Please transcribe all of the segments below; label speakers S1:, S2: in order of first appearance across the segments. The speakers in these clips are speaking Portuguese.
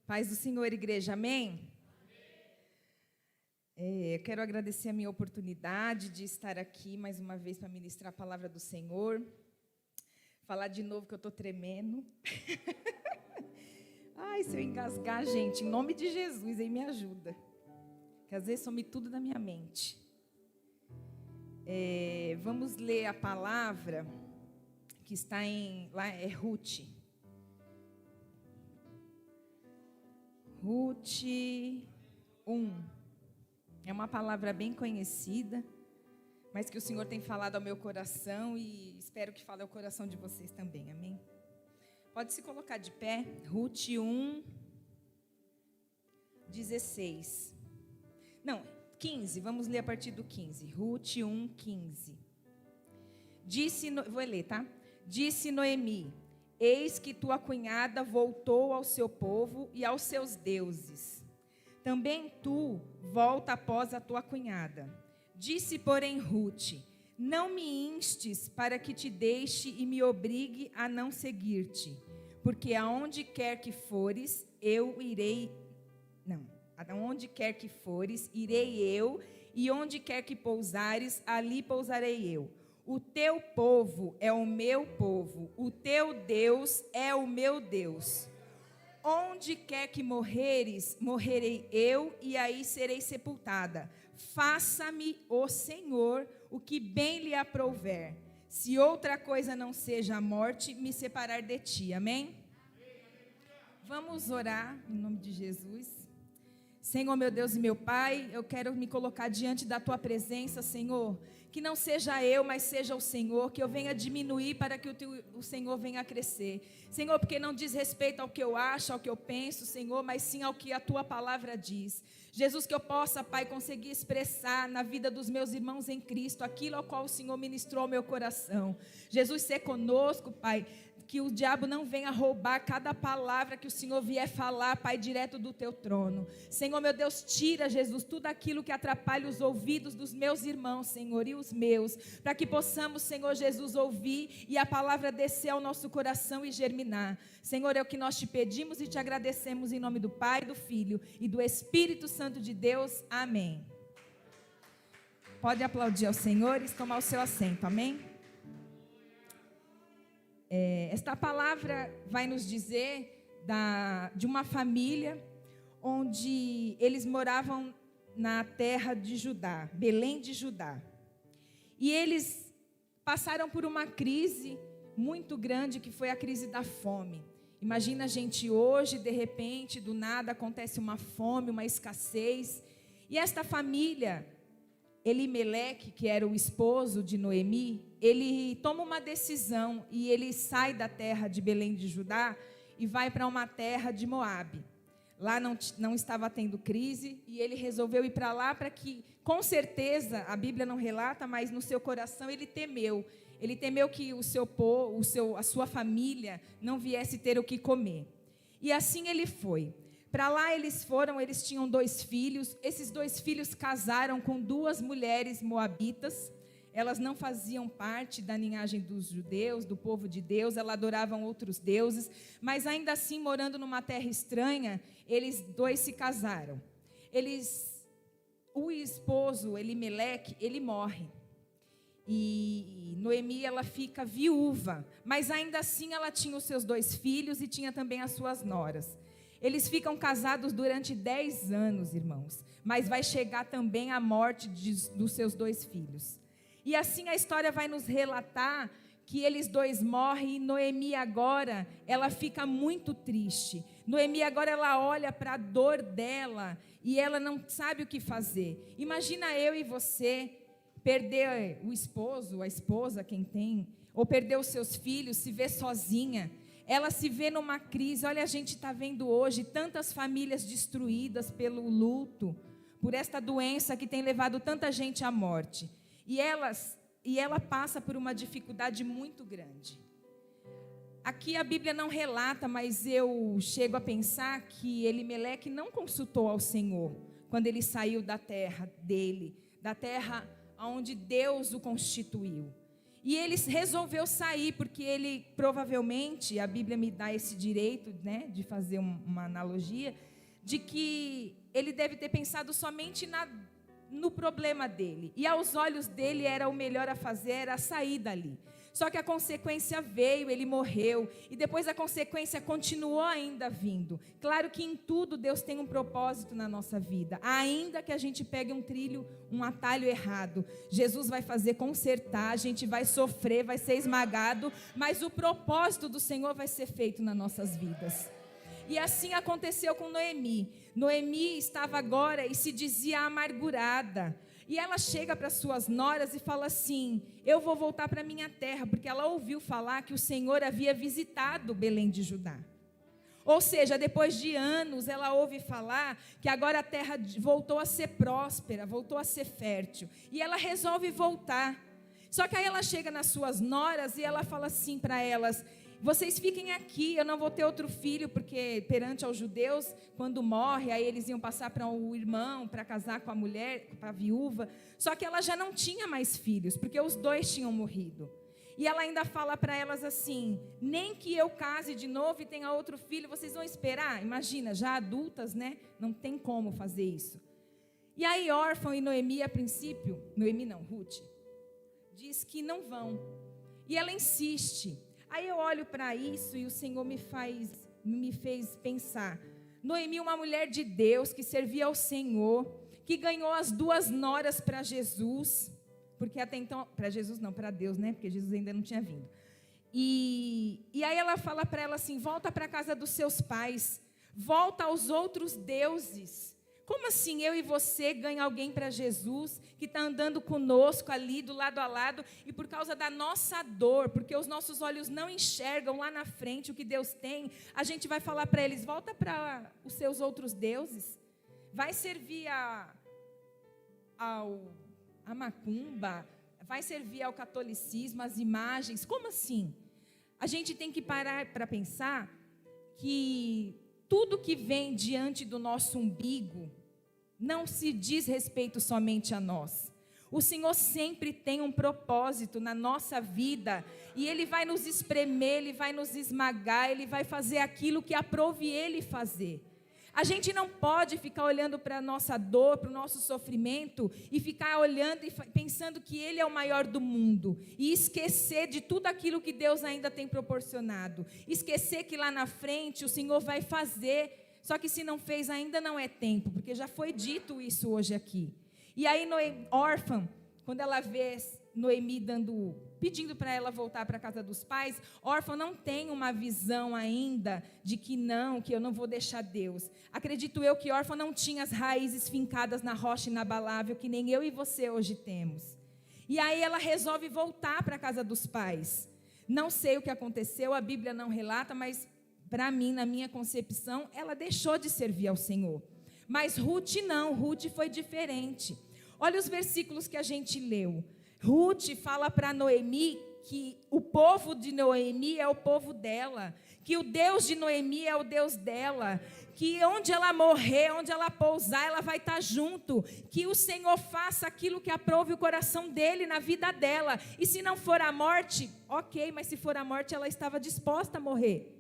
S1: Paz do Senhor, igreja, amém? Eu quero agradecer a minha oportunidade de estar aqui mais uma vez para ministrar a palavra do Senhor. Falar de novo que eu estou tremendo. Ai, se eu engasgar, gente, em nome de Jesus, aí me ajuda. Que às vezes some tudo da minha mente. Vamos ler a palavra que está lá é Ruth. Ruth 1. É uma palavra bem conhecida, mas que o Senhor tem falado ao meu coração e espero que fale ao coração de vocês também, amém? Pode se colocar de pé. Ruth 1, 16. Não, 15, vamos ler a partir do 15. Ruth 1, 15. Vou ler, tá? Disse Noemi: eis que tua cunhada voltou ao seu povo e aos seus deuses. Também tu volta após a tua cunhada. Disse, porém, Ruth: não me instes para que te deixe e me obrigue a não seguir-te, porque aonde quer que fores, eu irei. Não, aonde quer que fores, irei eu, e onde quer que pousares, ali pousarei eu. O teu povo é o meu povo, o teu Deus é o meu Deus. Onde quer que morreres, morrerei eu, e aí serei sepultada. Faça-me, ó Senhor, o que bem lhe aprouver. Se outra coisa não seja a morte, me separar de ti. Amém? Vamos orar em nome de Jesus. Senhor, meu Deus e meu Pai, eu quero me colocar diante da tua presença, Senhor. Que não seja eu, mas seja o Senhor, que eu venha diminuir para que o Senhor venha crescer. Senhor, porque não diz respeito ao que eu acho, ao que eu penso, Senhor, mas sim ao que a tua palavra diz. Jesus, que eu possa, Pai, conseguir expressar na vida dos meus irmãos em Cristo aquilo ao qual o Senhor ministrou ao meu coração. Jesus, ser conosco, Pai, que o diabo não venha roubar cada palavra que o Senhor vier falar, Pai, direto do teu trono. Senhor, meu Deus, tira, Jesus, tudo aquilo que atrapalha os ouvidos dos meus irmãos, Senhor, e os meus, para que possamos, Senhor Jesus, ouvir e a palavra descer ao nosso coração e germinar. Senhor, é o que nós te pedimos e te agradecemos em nome do Pai, do Filho e do Espírito Santo de Deus. Amém. Pode aplaudir ao Senhor e tomar o seu assento, amém? Esta palavra vai nos dizer de uma família onde eles moravam na terra de Judá, Belém de Judá. E eles passaram por uma crise muito grande, que foi a crise da fome. Imagina a gente hoje, de repente, do nada acontece uma fome, uma escassez. E esta família, Elimeleque, que era o esposo de Noemi, ele toma uma decisão e ele sai da terra de Belém de Judá e vai para uma terra de Moabe. Lá não estava tendo crise e ele resolveu ir para lá para que, com certeza, a Bíblia não relata, mas no seu coração ele temeu. Ele temeu que a sua família não viesse ter o que comer. E assim ele foi. Para lá eles tinham 2 filhos. Esses 2 filhos casaram com 2 mulheres moabitas. Elas não faziam parte da linhagem dos judeus, do povo de Deus, elas adoravam outros deuses, mas ainda assim, morando numa terra estranha, eles 2 se casaram. O esposo, Elimeleque, ele morre. E Noemi, ela fica viúva, mas ainda assim ela tinha os seus 2 filhos e tinha também as suas noras. Eles ficam casados durante 10 anos, irmãos, mas vai chegar também a morte dos seus 2 filhos. E assim a história vai nos relatar que eles 2 morrem e Noemi agora, ela fica muito triste. Noemi agora, ela olha para a dor dela e ela não sabe o que fazer. Imagina eu e você perder o esposo, a esposa, quem tem, ou perder os seus filhos, se ver sozinha. Ela se vê numa crise. Olha, a gente está vendo hoje tantas famílias destruídas pelo luto, por esta doença que tem levado tanta gente à morte. E ela passa por uma dificuldade muito grande. Aqui a Bíblia não relata, mas eu chego a pensar que Elimeleque não consultou ao Senhor quando ele saiu da terra dele, da terra onde Deus o constituiu. E ele resolveu sair, porque ele provavelmente, a Bíblia me dá esse direito, né, de fazer uma analogia, de que ele deve ter pensado somente no problema dele. E aos olhos dele era o melhor a fazer, era sair dali. Só que a consequência veio, ele morreu. E depois a consequência continuou ainda vindo. Claro que em tudo Deus tem um propósito na nossa vida. Ainda que a gente pegue um trilho, um atalho errado, Jesus vai fazer consertar, a gente vai sofrer, vai ser esmagado, mas o propósito do Senhor vai ser feito nas nossas vidas. E assim aconteceu com Noemi. Noemi estava agora e se dizia amargurada. E ela chega para suas noras e fala assim: eu vou voltar para minha terra, porque ela ouviu falar que o Senhor havia visitado Belém de Judá. Ou seja, depois de anos, ela ouve falar que agora a terra voltou a ser próspera, voltou a ser fértil. E ela resolve voltar. Só que aí ela chega nas suas noras e ela fala assim para elas: vocês fiquem aqui, eu não vou ter outro filho, porque perante aos judeus, quando morre, aí eles iam passar para o irmão, para casar com a mulher, para a viúva. Só que ela já não tinha mais filhos, porque os dois tinham morrido. E ela ainda fala para elas assim: nem que eu case de novo e tenha outro filho, vocês vão esperar? Imagina, já adultas, né? Não tem como fazer isso. E aí Orfa e Noemi, a princípio, Ruth, diz que não vão. E ela insiste. Aí eu olho para isso e o Senhor me fez pensar. Noemi, uma mulher de Deus, que servia ao Senhor, que ganhou as 2 noras para Jesus, porque até então, para Jesus não, para Deus, né? Porque Jesus ainda não tinha vindo. E aí ela fala para ela assim: volta para a casa dos seus pais, volta aos outros deuses. Como assim eu e você ganha alguém para Jesus, que está andando conosco ali, do lado a lado, e por causa da nossa dor, porque os nossos olhos não enxergam lá na frente o que Deus tem, a gente vai falar para eles: volta para os seus outros deuses, vai servir a macumba, vai servir ao catolicismo, às imagens. Como assim? A gente tem que parar para pensar que tudo que vem diante do nosso umbigo não se diz respeito somente a nós. O Senhor sempre tem um propósito na nossa vida, e Ele vai nos espremer, Ele vai nos esmagar, Ele vai fazer aquilo que aprouve Ele fazer. A gente não pode ficar olhando para a nossa dor, para o nosso sofrimento, e ficar olhando e pensando que Ele é o maior do mundo, e esquecer de tudo aquilo que Deus ainda tem proporcionado. Esquecer que lá na frente o Senhor vai fazer, só que se não fez ainda não é tempo, porque já foi dito isso hoje aqui. E aí Orfa, quando ela vê Noemi pedindo para ela voltar para a casa dos pais, Orfa não tem uma visão ainda de que eu não vou deixar Deus. Acredito eu que Orfa não tinha as raízes fincadas na rocha inabalável, que nem eu e você hoje temos. E aí ela resolve voltar para a casa dos pais. Não sei o que aconteceu, a Bíblia não relata, mas para mim, na minha concepção, ela deixou de servir ao Senhor. Mas Ruth não, Ruth foi diferente. Olha os versículos que a gente leu. Ruth fala para Noemi que o povo de Noemi é o povo dela, que o Deus de Noemi é o Deus dela, que onde ela morrer, onde ela pousar, ela vai estar junto, que o Senhor faça aquilo que aprove o coração dele na vida dela. E se não for a morte, ok, mas se for a morte, ela estava disposta a morrer.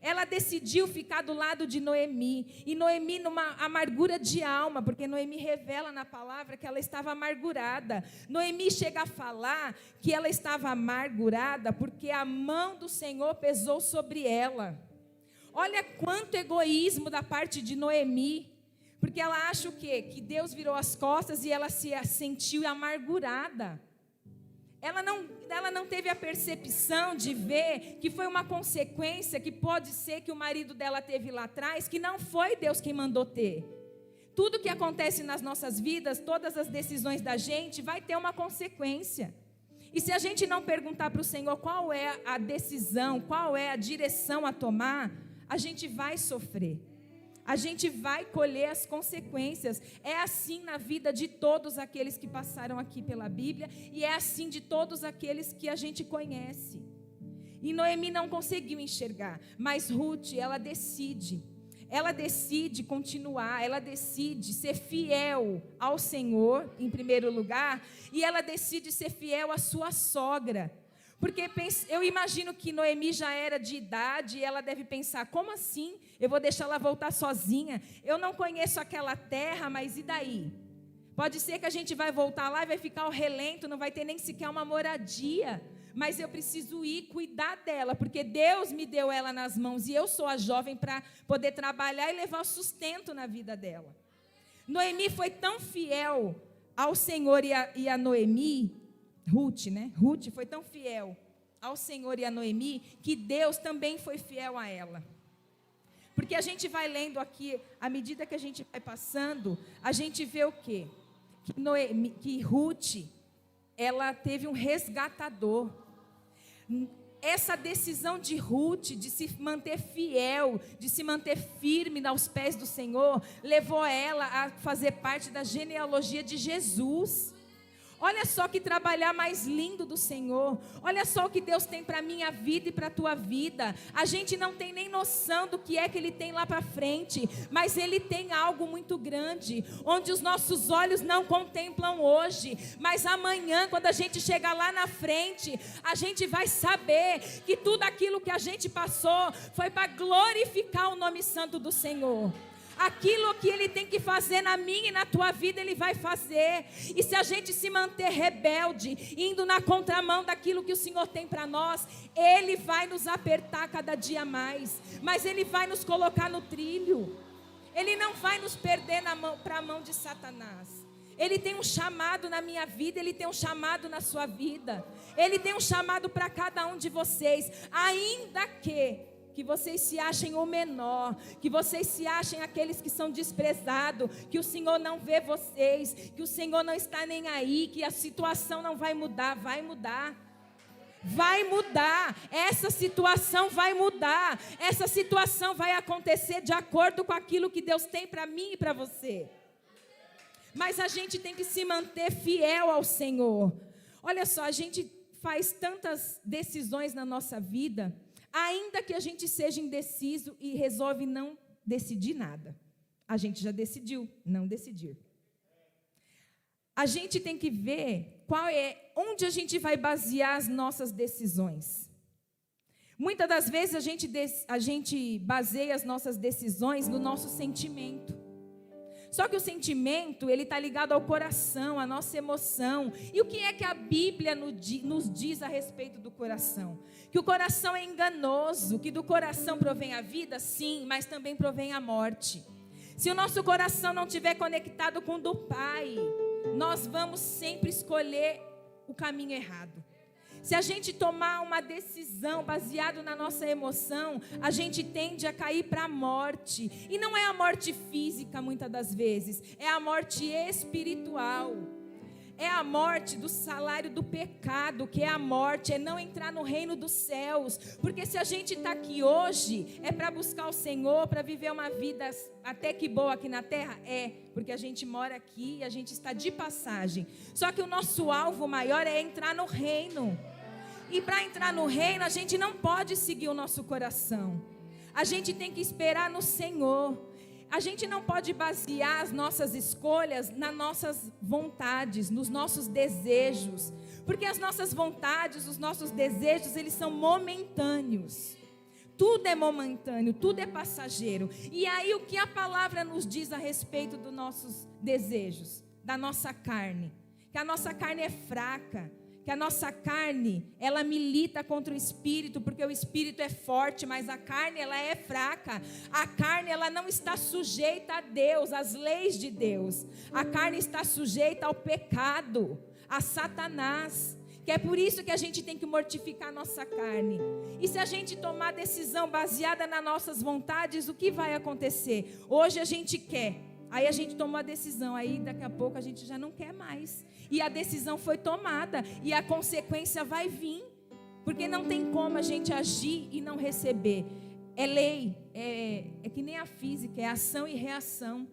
S1: Ela decidiu ficar do lado de Noemi, e Noemi numa amargura de alma, porque Noemi revela na palavra que ela estava amargurada. Noemi chega a falar que ela estava amargurada porque a mão do Senhor pesou sobre ela. Olha quanto egoísmo da parte de Noemi, porque ela acha o quê? Que Deus virou as costas e ela se sentiu amargurada. Ela não teve a percepção de ver que foi uma consequência que pode ser que o marido dela teve lá atrás, que não foi Deus quem mandou ter. Tudo que acontece nas nossas vidas, todas as decisões da gente, vai ter uma consequência. E se a gente não perguntar para o Senhor qual é a decisão, qual é a direção a tomar, a gente vai sofrer. A gente vai colher as consequências. É assim na vida de todos aqueles que passaram aqui pela Bíblia, e é assim de todos aqueles que a gente conhece. E Noemi não conseguiu enxergar, mas Ruth, ela decide. ela decide continuar, ela decide ser fiel ao Senhor, em primeiro lugar, e ela decide ser fiel à sua sogra. Porque eu imagino que Noemi já era de idade e ela deve pensar, como assim? Eu vou deixar ela voltar sozinha? Eu não conheço aquela terra, mas e daí? Pode ser que a gente vai voltar lá e vai ficar ao relento, não vai ter nem sequer uma moradia. Mas eu preciso ir cuidar dela, porque Deus me deu ela nas mãos e eu sou a jovem para poder trabalhar e levar o sustento na vida dela. Noemi foi tão fiel ao Senhor e a Noemi, Ruth, né? Ruth foi tão fiel ao Senhor e a Noemi, que Deus também foi fiel a ela. Porque a gente vai lendo aqui, à medida que a gente vai passando, a gente vê o quê? Que Ruth, ela teve um resgatador. Essa decisão de Ruth, de se manter fiel, de se manter firme aos pés do Senhor, levou ela a fazer parte da genealogia de Jesus. Olha só que trabalhar mais lindo do Senhor. Olha só o que Deus tem para a minha vida e para a tua vida. A gente não tem nem noção do que é que Ele tem lá para frente, mas Ele tem algo muito grande, onde os nossos olhos não contemplam hoje, mas amanhã, quando a gente chegar lá na frente, a gente vai saber que tudo aquilo que a gente passou foi para glorificar o nome santo do Senhor. Aquilo que Ele tem que fazer na minha e na tua vida, Ele vai fazer. E se a gente se manter rebelde, indo na contramão daquilo que o Senhor tem para nós, Ele vai nos apertar cada dia mais. Mas Ele vai nos colocar no trilho. Ele não vai nos perder para a mão de Satanás. Ele tem um chamado na minha vida, Ele tem um chamado na sua vida. Ele tem um chamado para cada um de vocês. Ainda que vocês se achem o menor, que vocês se achem aqueles que são desprezados, que o Senhor não vê vocês, que o Senhor não está nem aí, que a situação não vai mudar. Vai mudar. Vai mudar. Essa situação vai mudar. Essa situação vai acontecer de acordo com aquilo que Deus tem para mim e para você. Mas a gente tem que se manter fiel ao Senhor. Olha só, a gente faz tantas decisões na nossa vida, ainda que a gente seja indeciso e resolve não decidir nada. A gente já decidiu não decidir. A gente tem que ver onde a gente vai basear as nossas decisões. Muitas das vezes a gente baseia as nossas decisões no nosso sentimento. Só que o sentimento, ele está ligado ao coração, à nossa emoção. E o que é que a Bíblia nos diz a respeito do coração? Que o coração é enganoso, que do coração provém a vida, sim, mas também provém a morte. Se o nosso coração não estiver conectado com o do Pai, nós vamos sempre escolher o caminho errado. Se a gente tomar uma decisão baseada na nossa emoção, a gente tende a cair para a morte. E não é a morte física, muitas das vezes, é a morte espiritual. É a morte do salário do pecado, que é a morte, é não entrar no reino dos céus. Porque se a gente está aqui hoje, é para buscar o Senhor, para viver uma vida até que boa aqui na terra? É, porque a gente mora aqui e a gente está de passagem. Só que o nosso alvo maior é entrar no reino. E para entrar no reino, a gente não pode seguir o nosso coração. A gente tem que esperar no Senhor. A gente não pode basear as nossas escolhas nas nossas vontades, nos nossos desejos. Porque as nossas vontades, os nossos desejos, eles são momentâneos. Tudo é momentâneo, tudo é passageiro. E aí o que a palavra nos diz a respeito dos nossos desejos, da nossa carne? Que a nossa carne é fraca. Que a nossa carne, ela milita contra o espírito, porque o espírito é forte, mas a carne, ela é fraca. A carne, ela não está sujeita a Deus, às leis de Deus. A carne está sujeita ao pecado, a Satanás. Que é por isso que a gente tem que mortificar a nossa carne. E se a gente tomar decisão baseada nas nossas vontades, o que vai acontecer? Hoje a gente quer, aí a gente tomou a decisão, aí daqui a pouco a gente já não quer mais. E a decisão foi tomada, e a consequência vai vir, porque não tem como a gente agir e não receber. É lei, é que nem a física, é ação e reação.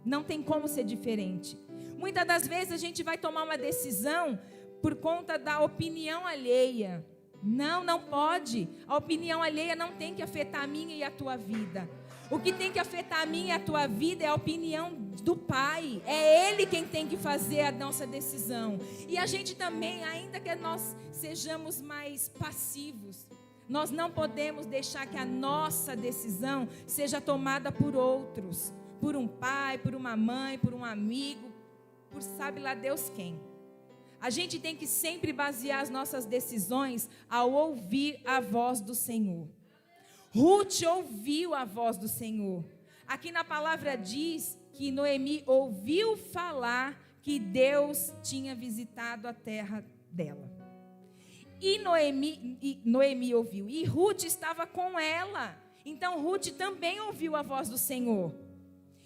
S1: Não tem como ser diferente. Muitas das vezes a gente vai tomar uma decisão por conta da opinião alheia, Não pode. A opinião alheia não tem que afetar a minha e a tua vida. O que tem que afetar a minha e a tua vida é a opinião do Pai. É Ele quem tem que fazer a nossa decisão. E a gente também, ainda que nós sejamos mais passivos, nós não podemos deixar que a nossa decisão seja tomada por outros. Por um pai, por uma mãe, por um amigo, por sabe lá Deus quem. A gente tem que sempre basear as nossas decisões ao ouvir a voz do Senhor. Ruth ouviu a voz do Senhor. Aqui na palavra diz que Noemi ouviu falar que Deus tinha visitado a terra dela. E Noemi ouviu. E Ruth estava com ela. Então Ruth também ouviu a voz do Senhor.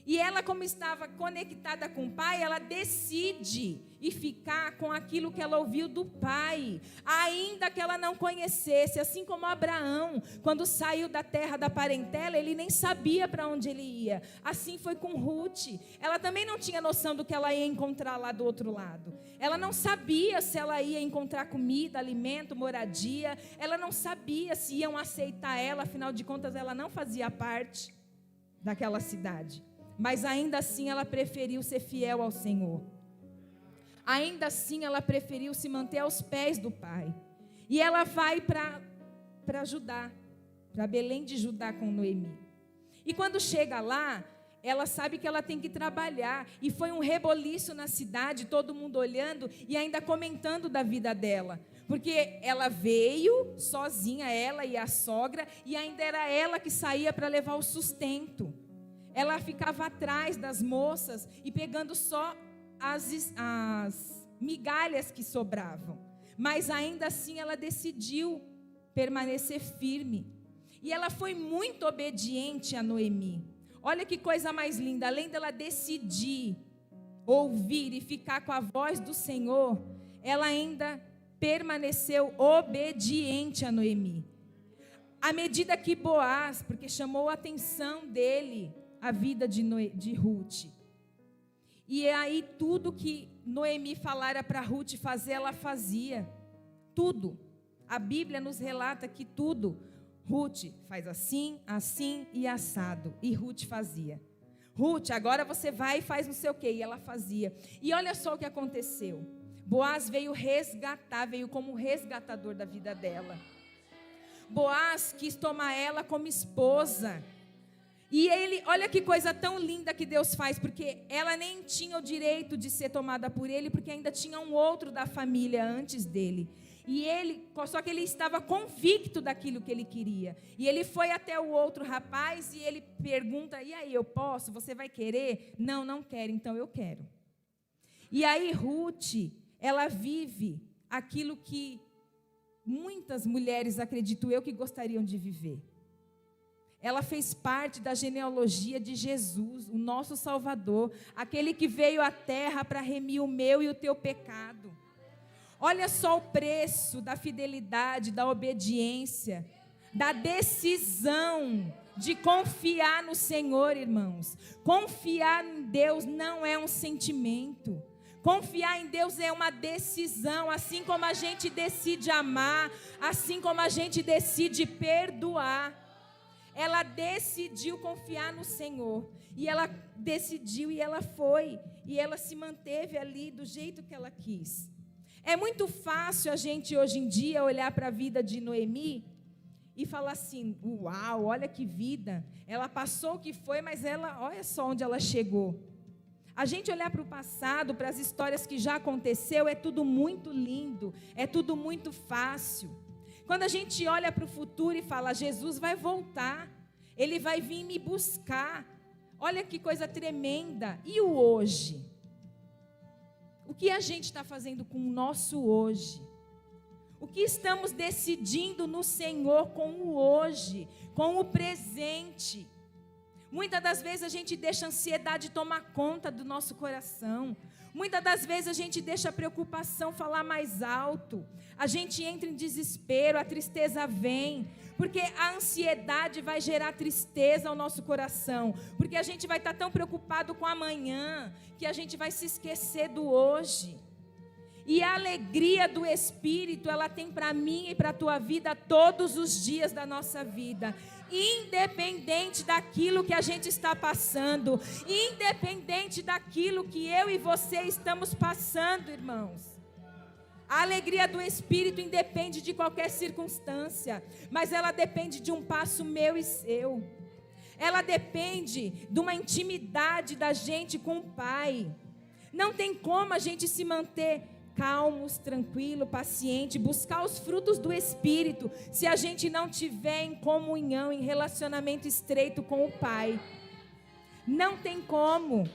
S1: E ela, como estava conectada com o pai, ela decide e ficar com aquilo que ela ouviu do pai, ainda que ela não conhecesse, assim como Abraão, quando saiu da terra da parentela, ele nem sabia para onde ele ia. Assim foi com Ruth. Ela também não tinha noção do que ela ia encontrar lá do outro lado. Ela não sabia se ela ia encontrar comida, alimento, moradia. Ela não sabia se iam aceitar ela, afinal de contas ela não fazia parte daquela cidade. Mas ainda assim ela preferiu ser fiel ao Senhor. Ainda assim ela preferiu se manter aos pés do Pai. E ela vai para Judá, para Belém de Judá com Noemi. E quando chega lá, ela sabe que ela tem que trabalhar. E foi um reboliço na cidade, todo mundo olhando e ainda comentando da vida dela. Porque ela veio sozinha, ela e a sogra, e ainda era ela que saía para levar o sustento. Ela ficava atrás das moças e pegando só as migalhas que sobravam. Mas ainda assim ela decidiu permanecer firme. E ela foi muito obediente a Noemi. Olha que coisa mais linda. Além dela decidir ouvir e ficar com a voz do Senhor, ela ainda permaneceu obediente a Noemi. À medida que Boaz, porque chamou a atenção dele, a vida de Ruth. E aí tudo que Noemi falara para Ruth fazer, ela fazia. Tudo. A Bíblia nos relata que tudo. Ruth faz assim, assim e assado. E Ruth fazia. Ruth, agora você vai e faz não sei o quê. E ela fazia. E olha só o que aconteceu. Boaz veio resgatar, veio como resgatador da vida dela. Boaz quis tomar ela como esposa. E ele, olha que coisa tão linda que Deus faz, porque ela nem tinha o direito de ser tomada por ele, porque ainda tinha um outro da família antes dele. E ele, só que ele estava convicto daquilo que ele queria. E ele foi até o outro rapaz e ele pergunta, e aí, eu posso? Você vai querer? Não, não quero, então eu quero. E aí Ruth, ela vive aquilo que muitas mulheres, acredito eu, que gostariam de viver. Ela fez parte da genealogia de Jesus, o nosso Salvador, aquele que veio à terra para remir o meu e o teu pecado. Olha só o preço da fidelidade, da obediência, da decisão de confiar no Senhor, irmãos. Confiar em Deus não é um sentimento. Confiar em Deus é uma decisão, assim como a gente decide amar, assim como a gente decide perdoar. Ela decidiu confiar no Senhor. E ela decidiu e ela foi. E ela se manteve ali do jeito que ela quis. É muito fácil a gente hoje em dia olhar para a vida de Noemi e falar assim, uau, olha que vida. Ela passou o que foi, mas ela, olha só onde ela chegou. A gente olhar para o passado, para as histórias que já aconteceu, é tudo muito lindo, é tudo muito fácil. Quando a gente olha para o futuro e fala, Jesus vai voltar, Ele vai vir me buscar. Olha que coisa tremenda. E o hoje? O que a gente está fazendo com o nosso hoje? O que estamos decidindo no Senhor com o hoje, com o presente? Muitas das vezes a gente deixa a ansiedade tomar conta do nosso coração. Muitas das vezes a gente deixa a preocupação falar mais alto. A gente entra em desespero, a tristeza vem. Porque a ansiedade vai gerar tristeza ao nosso coração. Porque a gente vai estar tão preocupado com amanhã, que a gente vai se esquecer do hoje. E a alegria do Espírito, ela tem para mim e para a tua vida todos os dias da nossa vida. Independente daquilo que a gente está passando, independente daquilo que eu e você estamos passando, irmãos. A alegria do Espírito independe de qualquer circunstância, mas ela depende de um passo meu e seu. Ela depende de uma intimidade da gente com o Pai. Não tem como a gente se manter calmos, tranquilo, paciente, buscar os frutos do Espírito, se a gente não tiver em comunhão, em relacionamento estreito com o Pai. Não tem como,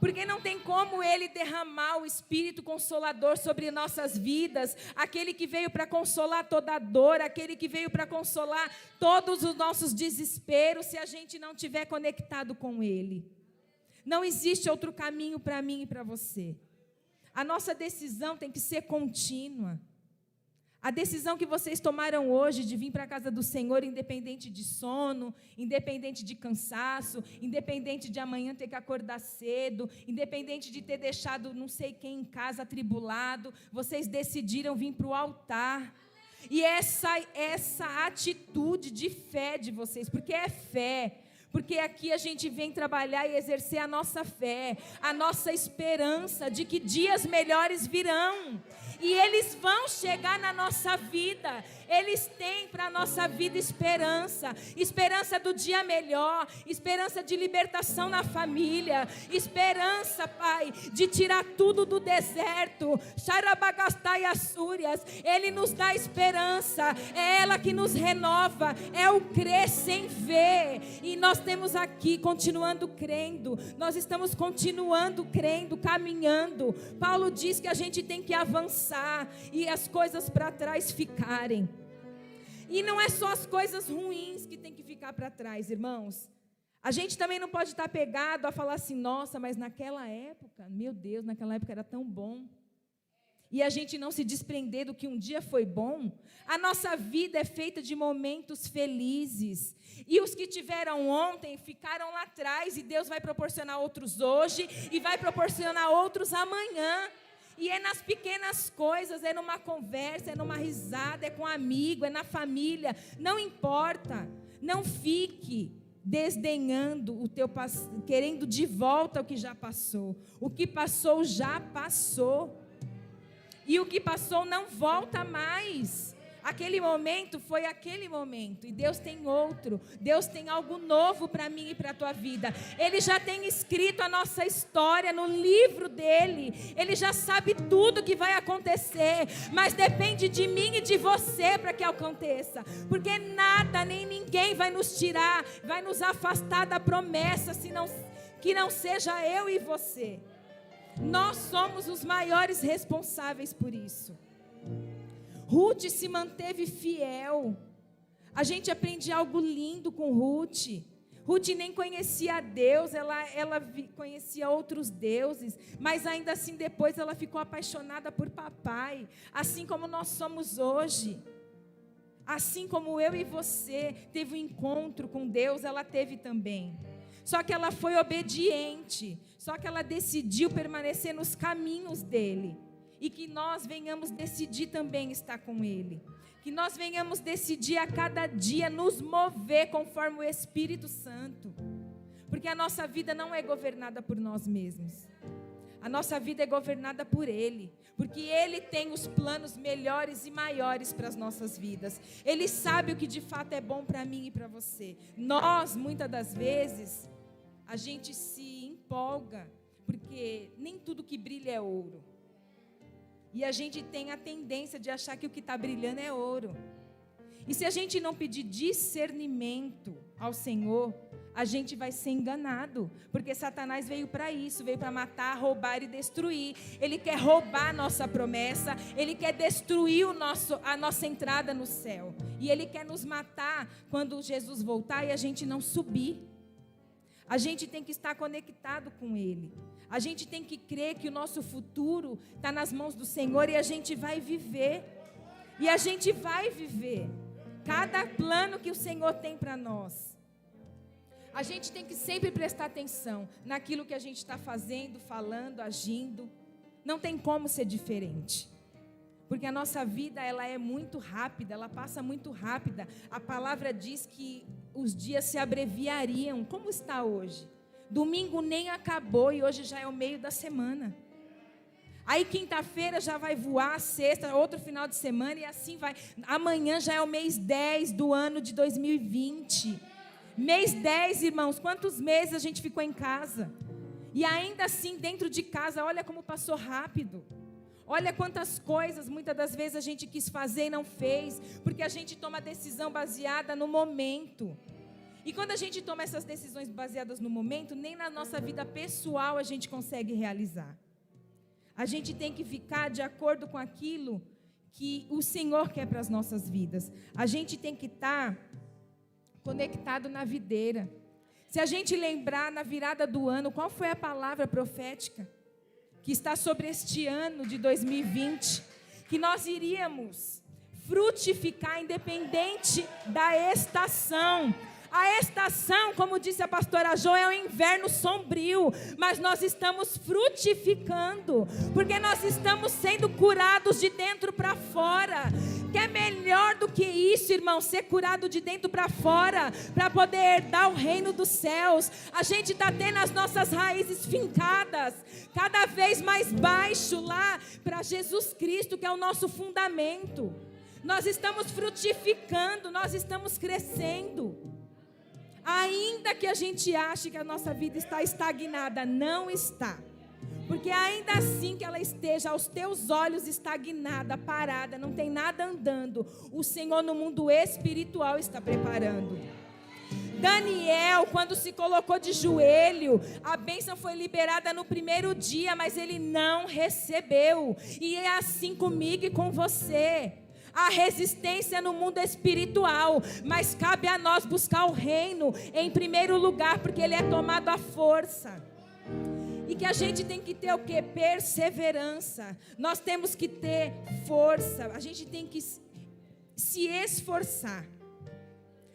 S1: porque não tem como Ele derramar o Espírito Consolador sobre nossas vidas, aquele que veio para consolar toda a dor, aquele que veio para consolar todos os nossos desesperos, se a gente não estiver conectado com Ele. Não existe outro caminho para mim e para você. A nossa decisão tem que ser contínua. A decisão que vocês tomaram hoje de vir para a casa do Senhor, independente de sono, independente de cansaço, independente de amanhã ter que acordar cedo, independente de ter deixado não sei quem em casa atribulado, vocês decidiram vir para o altar. E essa atitude de fé de vocês, porque é fé. Porque aqui a gente vem trabalhar e exercer a nossa fé, a nossa esperança de que dias melhores virão. E eles vão chegar na nossa vida. Eles têm para a nossa vida esperança. Esperança do dia melhor. Esperança de libertação na família. Esperança, Pai, de tirar tudo do deserto. Xarabagastai Assúrias. Ele nos dá esperança. É ela que nos renova. É o crer sem ver. E nós temos aqui, continuando crendo. Nós estamos continuando crendo, caminhando. Paulo diz que a gente tem que avançar e as coisas para trás ficarem. E não é só as coisas ruins que tem que ficar para trás, irmãos. A gente também não pode estar pegado a falar assim, nossa, mas naquela época, meu Deus, naquela época era tão bom. E a gente não se desprender do que um dia foi bom. A nossa vida é feita de momentos felizes. E os que tiveram ontem ficaram lá atrás. E Deus vai proporcionar outros hoje e vai proporcionar outros amanhã. E é nas pequenas coisas, é numa conversa, é numa risada, é com um amigo, é na família. Não importa. Não fique desdenhando o teu querendo de volta o que já passou. O que passou já passou. E o que passou não volta mais. Aquele momento foi aquele momento. E Deus tem outro. Deus tem algo novo para mim e para a tua vida. Ele já tem escrito a nossa história no livro dele. Ele já sabe tudo que vai acontecer. Mas depende de mim e de você para que aconteça. Porque nada nem ninguém vai nos tirar, vai nos afastar da promessa, que não seja eu e você. Nós somos os maiores responsáveis por isso. Ruth se manteve fiel. A gente aprende algo lindo com Ruth. Ruth nem conhecia a Deus, ela conhecia outros deuses, mas ainda assim depois ela ficou apaixonada por papai, assim como nós somos hoje. Assim como eu e você teve um encontro com Deus, ela teve também. Só que ela foi obediente, só que ela decidiu permanecer nos caminhos dele. E que nós venhamos decidir também estar com Ele. Que nós venhamos decidir a cada dia nos mover conforme o Espírito Santo. Porque a nossa vida não é governada por nós mesmos. A nossa vida é governada por Ele. Porque Ele tem os planos melhores e maiores para as nossas vidas. Ele sabe o que de fato é bom para mim e para você. Nós, muitas das vezes, a gente se empolga. Porque nem tudo que brilha é ouro. E a gente tem a tendência de achar que o que está brilhando é ouro. E se a gente não pedir discernimento ao Senhor, a gente vai ser enganado. Porque Satanás veio para isso, veio para matar, roubar e destruir. Ele quer roubar a nossa promessa, ele quer destruir a nossa entrada no céu. E ele quer nos matar quando Jesus voltar e a gente não subir. A gente tem que estar conectado com Ele. A gente tem que crer que o nosso futuro está nas mãos do Senhor e a gente vai viver. E a gente vai viver cada plano que o Senhor tem para nós. A gente tem que sempre prestar atenção naquilo que a gente está fazendo, falando, agindo. Não tem como ser diferente. Porque a nossa vida, ela é muito rápida, ela passa muito rápida. A palavra diz que os dias se abreviariam. Como está hoje? Domingo nem acabou e hoje já é o meio da semana. Aí quinta-feira já vai voar, sexta, outro final de semana e assim vai. Amanhã já é o mês 10 do ano de 2020. Mês 10, irmãos, quantos meses a gente ficou em casa? E ainda assim, dentro de casa, olha como passou rápido. Olha quantas coisas, muitas das vezes, a gente quis fazer e não fez, porque a gente toma decisão baseada no momento. E quando a gente toma essas decisões baseadas no momento, nem na nossa vida pessoal a gente consegue realizar. A gente tem que ficar de acordo com aquilo que o Senhor quer para as nossas vidas. A gente tem que estar conectado na videira. Se a gente lembrar na virada do ano, qual foi a palavra profética que está sobre este ano de 2020? Que nós iríamos frutificar independente da estação. A estação, como disse a pastora Jo, é o inverno sombrio, mas nós estamos frutificando, porque nós estamos sendo curados de dentro para fora. Que é melhor do que isso, irmão, ser curado de dentro para fora, para poder herdar o reino dos céus. A gente está tendo as nossas raízes fincadas, cada vez mais baixo lá, para Jesus Cristo, que é o nosso fundamento. Nós estamos frutificando, nós estamos crescendo. Ainda que a gente ache que a nossa vida está estagnada, não está. Porque ainda assim que ela esteja aos teus olhos estagnada, parada, não tem nada andando, o Senhor no mundo espiritual está preparando. Daniel, quando se colocou de joelho, a bênção foi liberada no primeiro dia, mas ele não recebeu. E é assim comigo e com você. Há resistência no mundo espiritual, mas cabe a nós buscar o reino em primeiro lugar, porque ele é tomado à força. E que a gente tem que ter o quê? Perseverança. Nós temos que ter força. A gente tem que se esforçar.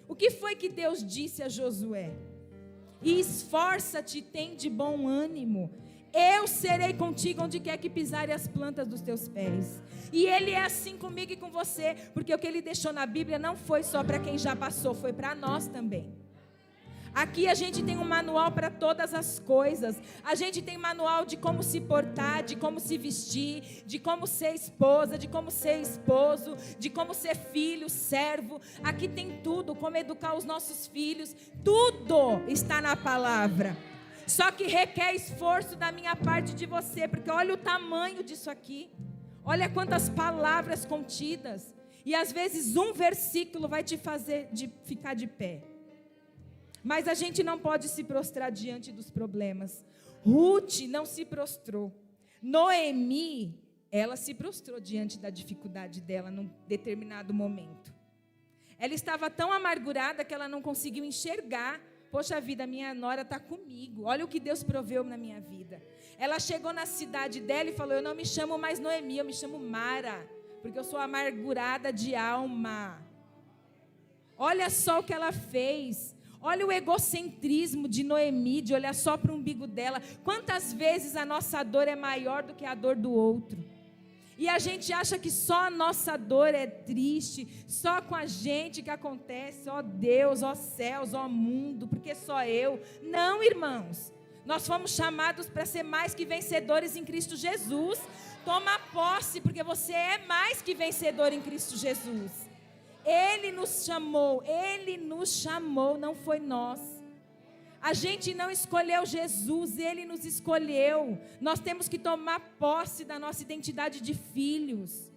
S1: O que foi que Deus disse a Josué? E esforça-te, tem de bom ânimo. Eu serei contigo onde quer que pisare as plantas dos teus pés. E Ele é assim comigo e com você, porque o que Ele deixou na Bíblia não foi só para quem já passou, foi para nós também. Aqui a gente tem um manual para todas as coisas. A gente tem manual de como se portar, de como se vestir, de como ser esposa, de como ser esposo, de como ser filho, servo. Aqui tem tudo, como educar os nossos filhos. Tudo está na palavra. Só que requer esforço da minha parte de você, porque olha o tamanho disso aqui. Olha quantas palavras contidas. E às vezes um versículo vai te fazer ficar de pé. Mas a gente não pode se prostrar diante dos problemas. Ruth não se prostrou. Noemi, ela se prostrou diante da dificuldade dela num determinado momento. Ela estava tão amargurada que ela não conseguiu enxergar. Poxa vida, minha nora está comigo. Olha o que Deus proveu na minha vida. Ela chegou na cidade dela e falou: eu não me chamo mais Noemi, eu me chamo Mara, porque eu sou amargurada de alma. Olha só o que ela fez. Olha o egocentrismo de Noemi, de olhar só para o umbigo dela. Quantas vezes a nossa dor é maior do que a dor do outro? E a gente acha que só a nossa dor é triste, só com a gente que acontece, ó Deus, ó céus, ó mundo, porque só eu. Não, irmãos, nós fomos chamados para ser mais que vencedores em Cristo Jesus. Toma posse, porque você é mais que vencedor em Cristo Jesus. Ele nos chamou, não foi nós. A gente não escolheu Jesus, Ele nos escolheu. Nós temos que tomar posse da nossa identidade de filhos.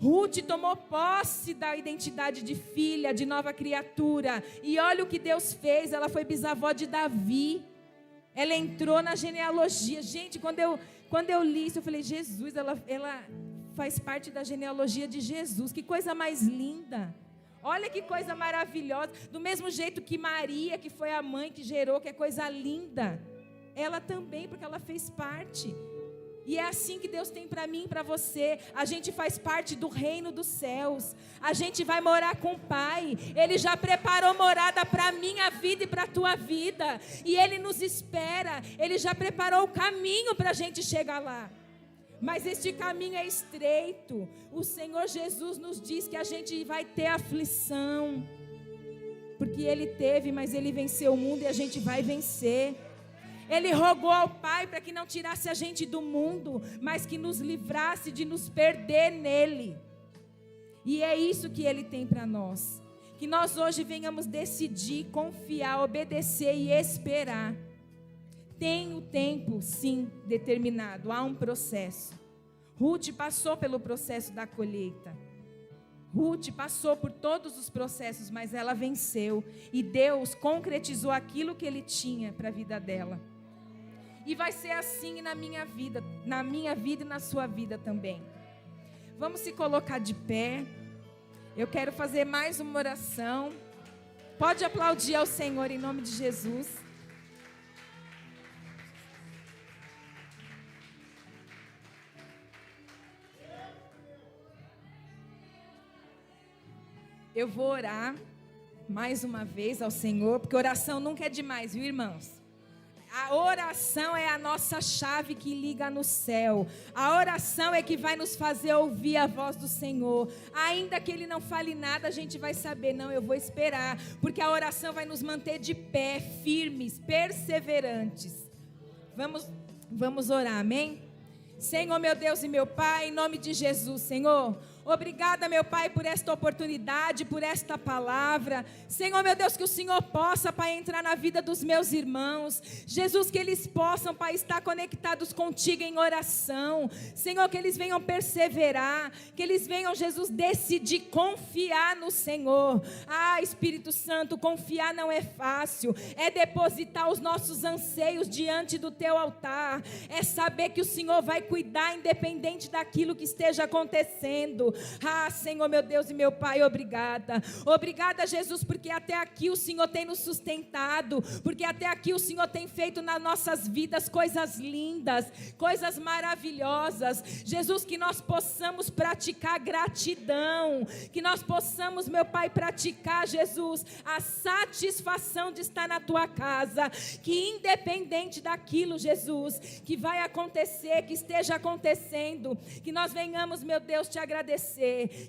S1: Ruth tomou posse da identidade de filha, de nova criatura. E olha o que Deus fez, ela foi bisavó de Davi. Ela entrou na genealogia. Gente, quando eu li isso, eu falei: Jesus, ela faz parte da genealogia de Jesus. Que coisa mais linda. Olha que coisa maravilhosa. Do mesmo jeito que Maria, que foi a mãe que gerou, que é coisa linda. Ela também, porque ela fez parte. E é assim que Deus tem para mim e para você. A gente faz parte do reino dos céus. A gente vai morar com o Pai. Ele já preparou morada para a minha vida e para a tua vida. E Ele nos espera. Ele já preparou o caminho para a gente chegar lá. Mas este caminho é estreito. O Senhor Jesus nos diz que a gente vai ter aflição. Porque Ele teve, mas Ele venceu o mundo e a gente vai vencer. Ele rogou ao Pai para que não tirasse a gente do mundo, mas que nos livrasse de nos perder nele. E é isso que Ele tem para nós. Que nós hoje venhamos decidir, confiar, obedecer e esperar. Tem o tempo, sim, determinado. Há um processo. Ruth passou pelo processo da colheita. Ruth passou por todos os processos, mas ela venceu. E Deus concretizou aquilo que Ele tinha para a vida dela. E vai ser assim na minha vida e na sua vida também. Vamos se colocar de pé. Eu quero fazer mais uma oração. Pode aplaudir ao Senhor em nome de Jesus. Eu vou orar mais uma vez ao Senhor, porque oração nunca é demais, viu, irmãos? A oração é a nossa chave que liga no céu. A oração é que vai nos fazer ouvir a voz do Senhor. Ainda que Ele não fale nada, a gente vai saber, não, eu vou esperar. Porque a oração vai nos manter de pé, firmes, perseverantes. Vamos orar, amém? Senhor, meu Deus e meu Pai, em nome de Jesus, Senhor. Obrigada, meu Pai, por esta oportunidade, por esta palavra. Senhor, meu Deus, que o Senhor possa, Pai, entrar na vida dos meus irmãos. Jesus, que eles possam, Pai, estar conectados contigo em oração. Senhor, que eles venham perseverar, que eles venham, Jesus, decidir confiar no Senhor. Ah, Espírito Santo, confiar não é fácil. É depositar os nossos anseios diante do teu altar. É saber que o Senhor vai cuidar independente daquilo que esteja acontecendo. Ah, Senhor, meu Deus e meu Pai, obrigada. Obrigada, Jesus, porque até aqui o Senhor tem nos sustentado, porque até aqui o Senhor tem feito nas nossas vidas coisas lindas, coisas maravilhosas. Jesus, que nós possamos praticar gratidão, que nós possamos, meu Pai, praticar, Jesus, a satisfação de estar na tua casa, que independente daquilo, Jesus, que vai acontecer, que esteja acontecendo, que nós venhamos, meu Deus, te agradecer,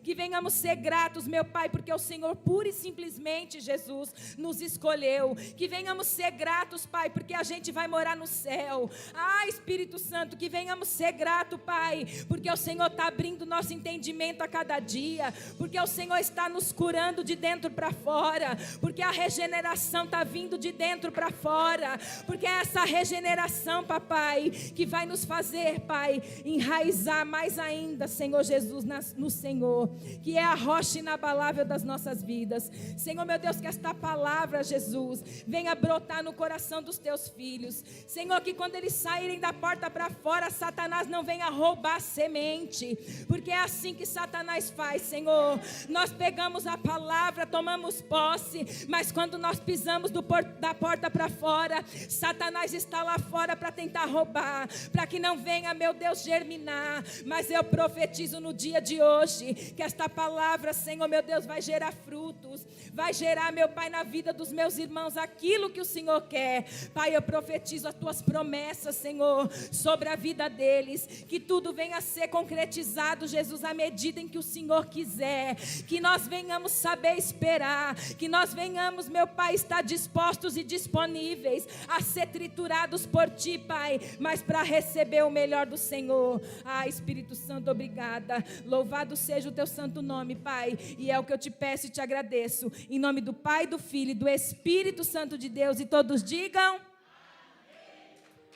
S1: que venhamos ser gratos, meu Pai, porque o Senhor pura e simplesmente, Jesus, nos escolheu, que venhamos ser gratos, Pai, porque a gente vai morar no céu. Ah, Espírito Santo, que venhamos ser gratos, Pai, porque o Senhor está abrindo nosso entendimento a cada dia, porque o Senhor está nos curando de dentro para fora, porque a regeneração está vindo de dentro para fora, porque é essa regeneração, papai, que vai nos fazer, Pai, enraizar mais ainda, Senhor Jesus, no Senhor, que é a rocha inabalável das nossas vidas. Senhor, meu Deus, que esta palavra, Jesus, venha brotar no coração dos teus filhos. Senhor, que quando eles saírem da porta para fora, Satanás não venha roubar semente, porque é assim que Satanás faz, Senhor. Nós pegamos a palavra, tomamos posse, mas quando nós pisamos da porta para fora, Satanás está lá fora para tentar roubar, para que não venha, meu Deus, germinar. Mas eu profetizo no dia de hoje, que esta palavra, Senhor, meu Deus, vai gerar frutos, vai gerar, meu Pai, na vida dos meus irmãos, aquilo que o Senhor quer. Pai, eu profetizo as tuas promessas, Senhor, sobre a vida deles, que tudo venha a ser concretizado, Jesus, à medida em que o Senhor quiser, que nós venhamos saber esperar, que nós venhamos, meu Pai, estar dispostos e disponíveis a ser triturados por Ti, Pai, mas para receber o melhor do Senhor. Ah, Espírito Santo, obrigada. Louvado seja o teu santo nome, Pai, e é o que eu te peço e te agradeço, em nome do Pai, do Filho e do Espírito Santo de Deus, e todos digam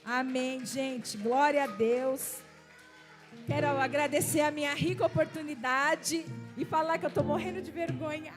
S1: amém, gente, glória a Deus. Quero agradecer a minha rica oportunidade e falar que eu estou morrendo de vergonha.